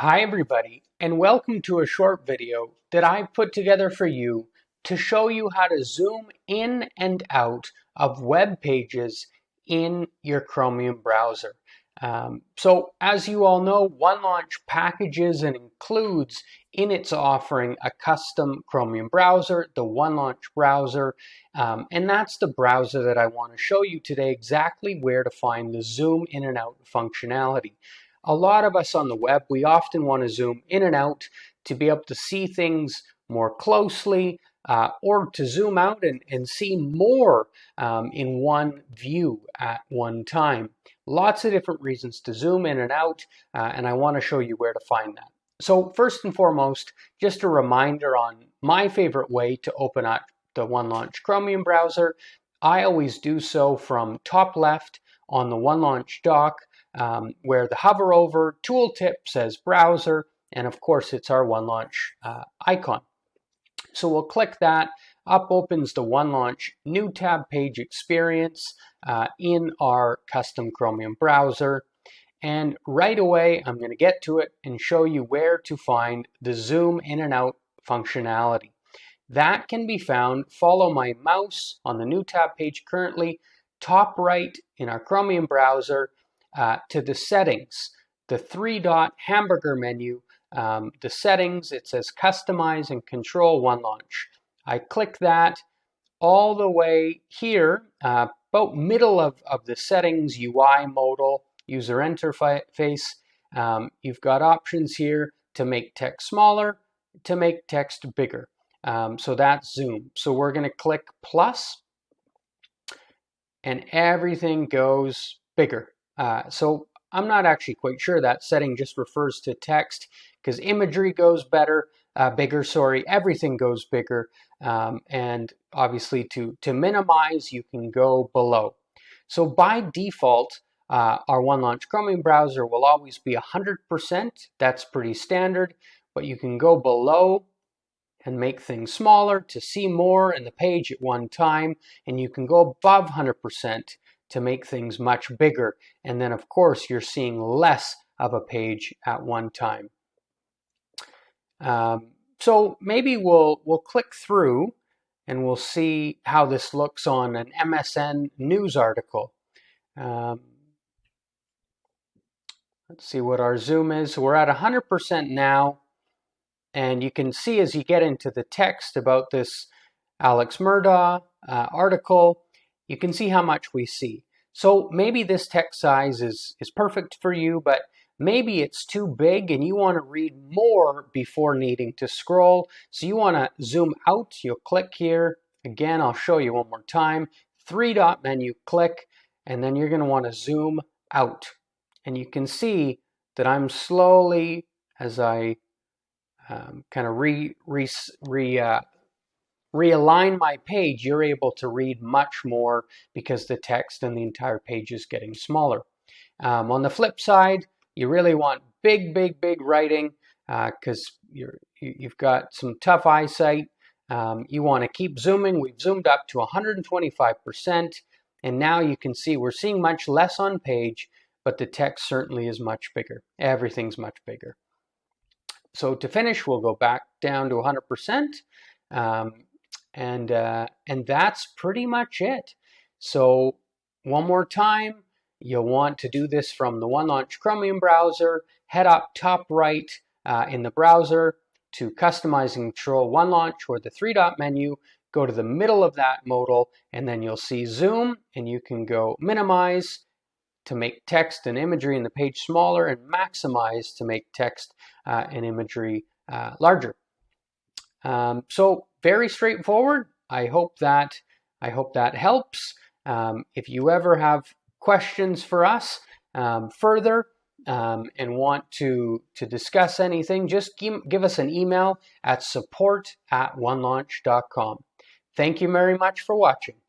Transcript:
Hi everybody, and welcome to a short video that I've put together for you to show you how to zoom in and out of web pages in your Chromium browser. So as you all know, OneLaunch packages and includes in its offering a custom Chromium browser, the OneLaunch browser, and that's the browser that I want to show you today exactly where to find the zoom in and out functionality. A lot of us on the web, we often want to zoom in and out to be able to see things more closely or to zoom out and see more in one view at one time. Lots of different reasons to zoom in and out, and I want to show you where to find that. So first and foremost, just a reminder on my favorite way to open up the OneLaunch Chromium browser. I always do so from top left on the OneLaunch dock, where the hover over tooltip says browser, and of course it's our OneLaunch icon. So we'll click that. Up opens the OneLaunch new tab page experience in our custom Chromium browser. And right away, I'm going to get to it and show you where to find the zoom in and out functionality. That can be found, follow my mouse on the new tab page currently, top right in our Chromium browser, to the settings, the three-dot hamburger menu, the settings, it says customize and control OneLaunch. I click that all the way here, about middle of the settings, UI, modal, user interface. You've got options here to make text smaller, to make text bigger. So that's zoom. So we're going to click plus, and everything goes bigger. So I'm not actually quite sure that setting just refers to text, because imagery goes bigger, everything goes bigger. And obviously to minimize, you can go below. So by default, our OneLaunch Chromium browser will always be 100%. That's pretty standard, but you can go below and make things smaller to see more in the page at one time, and you can go above 100% to make things much bigger, and then of course you're seeing less of a page at one time. So maybe we'll click through and we'll see how this looks on an MSN news article. Let's see what our zoom is. We're at 100% now, and you can see as you get into the text about this Alex Murdaugh article, you can see how much we see. So maybe this text size is perfect for you, but maybe it's too big and you want to read more before needing to scroll. So you want to zoom out. You'll click here. Again, I'll show you one more time. Three-dot menu, click, and then you're going to want to zoom out. And you can see that I'm slowly, as I kind of realign my page, you're able to read much more because the text and the entire page is getting smaller. On the flip side, you really want big writing because you've got some tough eyesight. You want to keep zooming. We've zoomed up to 125%, and now you can see we're seeing much less on page, but the text certainly is much bigger. Everything's much bigger. So to finish, we'll go back down to 100%. And that's pretty much it. So one more time, you'll want to do this from the OneLaunch Chromium browser. Head up top right in the browser to Customize and Control OneLaunch, or the three-dot menu. Go to the middle of that modal, and then you'll see Zoom, and you can go Minimize to make text and imagery in the page smaller, and Maximize to make text and imagery larger. So very straightforward. I hope that helps. If you ever have questions for us further and want to discuss anything, just give us an email at support@onelaunch.com. Thank you very much for watching.